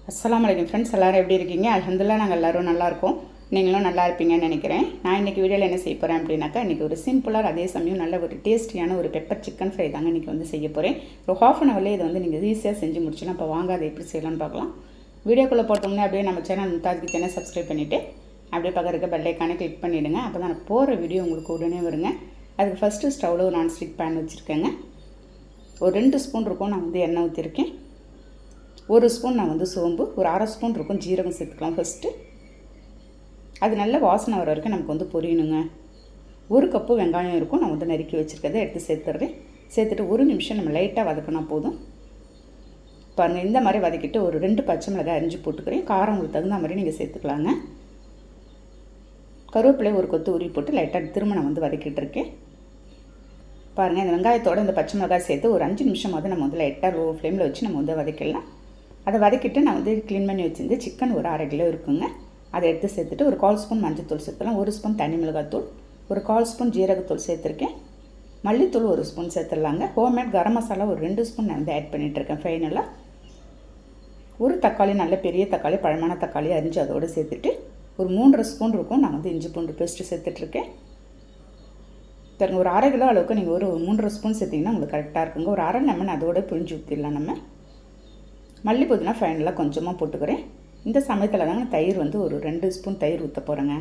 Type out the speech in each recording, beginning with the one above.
அஸ்ஸலாமு அலைக்கும் ஃப்ரெண்ட்ஸ், எல்லோரும் எப்படி இருக்கீங்க? அல்ஹம்துலில்லாஹ் நாங்கள் எல்லோரும் நல்லாயிருக்கோம். நீங்களும் நல்லா இருப்பீங்கன்னு நினைக்கிறேன். நான் இன்றைக்கி வீடியோவில் என்ன செய்ய போகிறேன் அப்படின்னாக்கா, இன்றைக்கி ஒரு சிம்பிளாக அதே சமயம் நல்ல ஒரு டேஸ்டியான ஒரு பெப்பர் சிக்கன் ஃப்ரை தாங்க இன்றைக்கி வந்து செய்ய போகிறேன். ஒரு ½ அன் ஹவர்லேயே இதை வந்து நீங்கள் ஈஸியாக செஞ்சு முடிச்சுலாம். இப்போ வாங்க அதை எப்படி செய்யலாம்னு பார்க்கலாம். வீடியோக்குள்ளே போட்டோம்னா அப்படியே நம்ம சேனல் மும்தாஜ் கிச்சனை சப்ஸ்கிரைப் பண்ணிவிட்டு அப்படியே பக்கம் இருக்க பெல் ஐக்கானை கிளிக் பண்ணிவிடுங்க. அப்போ தான் நான் போகிற வீடியோ உங்களுக்கு உடனே வருங்க. அதுக்கு ஃபஸ்ட்டு ஸ்டவ்வில் ஒரு நான்ஸ்டிக் பேன் வச்சுருக்கேங்க. ஒரு 2 ஸ்பூன் இருக்கும் நான் வந்து எண்ணெய் ஊற்றிருக்கேன். 1 ஸ்பூன் நான் வந்து சோம்பு, ஒரு ½ ஸ்பூன் இருக்கும் ஜீரகம் சேர்த்துக்கலாம். ஃபஸ்ட்டு அது நல்ல வாசனை வர வரைக்கும் நமக்கு வந்து பொரியணுங்க. 1 கப்பு வெங்காயம் இருக்கும், நான் வந்து நறுக்கி வச்சுருக்கதை எடுத்து சேர்த்துட்றேன். சேர்த்துட்டு 1 நிமிஷம் நம்ம லைட்டாக வதக்கினா போதும். பாருங்கள், இந்த மாதிரி வதக்கிட்டு ஒரு 2 பச்சை மிளகாய் அரிஞ்சு போட்டுக்கிறேன். காரம் உங்களுக்கு தகுந்த மாதிரி நீங்கள் சேர்த்துக்கலாங்க. கருவேப்பிலை ஒரு கொத்து உருவி போட்டு லைட்டாக திரும்ப நான் வந்து வதக்கிட்டு இருக்கேன். பாருங்கள், இந்த வெங்காயத்தோடு இந்த பச்சை மிளகாய் சேர்த்து ஒரு 5 நிமிஷம் வந்து நம்ம வந்து லைட்டாக லோ ஃப்ளேமில் வச்சு நம்ம வந்து வதக்கிடலாம். அதை வதக்கிட்டு நான் வந்து க்ளீன் பண்ணி வச்சுருந்து சிக்கன் ஒரு ½ கிலோ இருக்குங்க. அதை எடுத்து சேர்த்துட்டு ஒரு 1/4 ஸ்பூன் மஞ்சள் சேர்த்துலாம், 1 ஸ்பூன் தனி மிளகாத்தூள், ஒரு 1/4 ஸ்பூன் ஜீரகத்தூள் சேர்த்துருக்கேன். மல்லித்தூள் 1 ஸ்பூன் சேர்த்துடலாங்க. ஹோம்மேட் கரம் மசாலா ஒரு 2 ஸ்பூன் நான் வந்து ஆட் பண்ணிகிட்ருக்கேன். ஃபைனலாக ஒரு தக்காளி, நல்ல பெரிய தக்காளி, பழமான தக்காளி அரிஞ்சு அதோடு சேர்த்துட்டு ஒரு 3½ ஸ்பூன் இருக்கும் நான் வந்து இஞ்சி பூண்டு பேஸ்ட்டு சேர்த்துட்ருக்கேன். பாருங்கள், ஒரு ½ கிலோ அளவுக்கு நீங்கள் ஒரு 3½ ஸ்பூன் சேர்த்திங்கன்னா உங்களுக்கு கரெக்டாக இருக்குங்க. ஒரு அரை லெமன் அதோட பிழிஞ்சு ஊற்றிடலாம். நம்ம மல்லி புதினா ஃபைனலாக கொஞ்சமாக போட்டுக்கிறேன். இந்த சமயத்தில் தாங்க தயிர் வந்து ஒரு 2 ஸ்பூன் தயிர் ஊற்ற போகிறேங்க.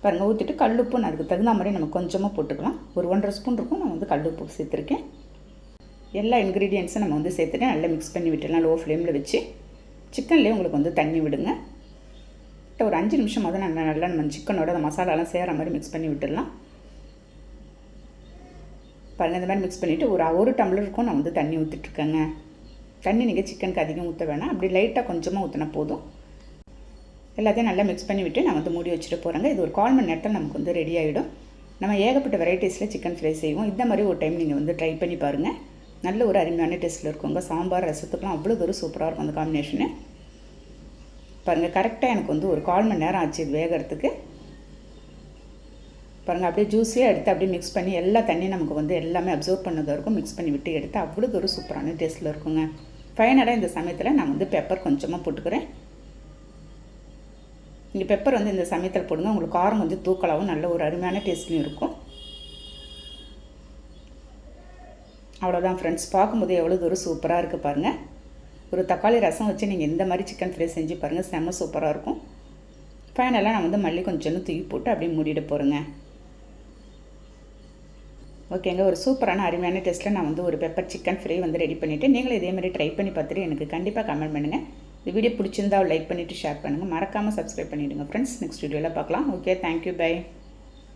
பாருங்கள், ஊற்றிட்டு கல்லுப்பு நான் அதுக்கு தகுந்த மாதிரி நம்ம கொஞ்சமாக போட்டுக்கலாம். ஒரு 1½ ஸ்பூன் இருக்கும், நான் வந்து கல்லுப்பு சேர்த்துருக்கேன். எல்லா இன்க்ரீடியன்ஸும் நம்ம வந்து சேர்த்துட்டு நல்லா மிக்ஸ் பண்ணி விட்டுடலாம். லோ ஃப்ளேமில் வச்சு சிக்கன்லேயே உங்களுக்கு வந்து தண்ணி விடுங்க. ஒரு 5 நிமிஷம் வந்து நல்லா நம்ம சிக்கனோட அந்த மசாலாலாம் சேர மாதிரி மிக்ஸ் பண்ணி விட்டுடலாம். பாருங்கள், இந்த மாதிரி மிக்ஸ் பண்ணிவிட்டு ஒரு டம்ளருக்கும் நான் வந்து தண்ணி ஊற்றிட்டுருக்கேங்க. தண்ணி நீங்கள் சிக்கனுக்கு அதிகம் ஊற்ற வேணாம், அப்படி லைட்டாக கொஞ்சமாக ஊற்றினா போதும். எல்லாத்தையும் நல்லா மிக்ஸ் பண்ணி விட்டு நான் வந்து மூடி வச்சுட்டு போகிறேங்க. இது ஒரு 1/4 மணி நேரத்தில் நமக்கு வந்து ரெடி ஆகிடும். நம்ம ஏகப்பட்ட வெரைட்டிஸில் சிக்கன் ஃப்ரை செய்வோம். இந்த மாதிரி ஒரு டைம் நீங்கள் வந்து ட்ரை பண்ணி பாருங்கள். நல்ல ஒரு அருமையான டேஸ்ட்டில் இருக்குங்க. சாம்பார் ரசத்துக்குலாம் அவ்வளோ ஒரு சூப்பராக இருக்கும் அந்த காம்பினேஷனு. பாருங்கள், கரெக்டாக எனக்கு வந்து ஒரு 1/4 மணி நேரம் ஆச்சு இது வேகிறதுக்கு. பாருங்கள், அப்படியே ஜூஸியாக எடுத்து அப்படியே மிக்ஸ் பண்ணி எல்லா தண்ணியும் நமக்கு வந்து எல்லாமே அப்சர்வ் பண்ணதாக இருக்கும். மிக்ஸ் பண்ணி விட்டு எடுத்து அவ்வளோ ஒரு சூப்பரான டேஸ்ட்டில் இருக்குங்க. ஃபைனலாக இந்த சமயத்தில் நான் வந்து பெப்பர் கொஞ்சமாக போட்டுக்கிறேன். நீங்கள் பெப்பர் வந்து இந்த சமயத்தில் போடுங்க, உங்களுக்கு காரம் கொஞ்சம் தூக்கலாகவும் நல்ல ஒரு அருமையான டேஸ்ட்லையும் இருக்கும். அவ்வளோதான் ஃப்ரெண்ட்ஸ், பார்க்கும்போது எவ்வளோ ஒரு சூப்பராக இருக்குது பாருங்கள். ஒரு தக்காளி ரசம் வச்சு நீங்கள் இந்த மாதிரி சிக்கன் ஃப்ரை செஞ்சு பாருங்கள், செம்ம சூப்பராக இருக்கும். ஃபைனலாக நான் வந்து மல்லி கொஞ்சம் தூக்கி போட்டு அப்படியே மூடிட்டு போகிறேங்க. ஓகேங்க, ஒரு சூப்பரான அருமையான டேஸ்ட்டில் நான் வந்து ஒரு பெப்பர் சிக்கன் ஃப்ரை வந்து ரெடி பண்ணிவிட்டு, நீங்களும் இதே மாதிரி ட்ரை பண்ணி பார்த்துட்டு எனக்கு கண்டிப்பாக கமெண்ட் பண்ணுங்கள். இந்த வீடியோ பிடிச்சிருந்தா லைக் பண்ணிவிட்டு ஷேர் பண்ணுங்கள். மறக்காமல் சப்ஸ்கிரைப் பண்ணிவிடுங்க ஃப்ரெண்ட்ஸ். நெக்ஸ்ட் வீடியோவில் பார்க்கலாம். Okay, thank you, by.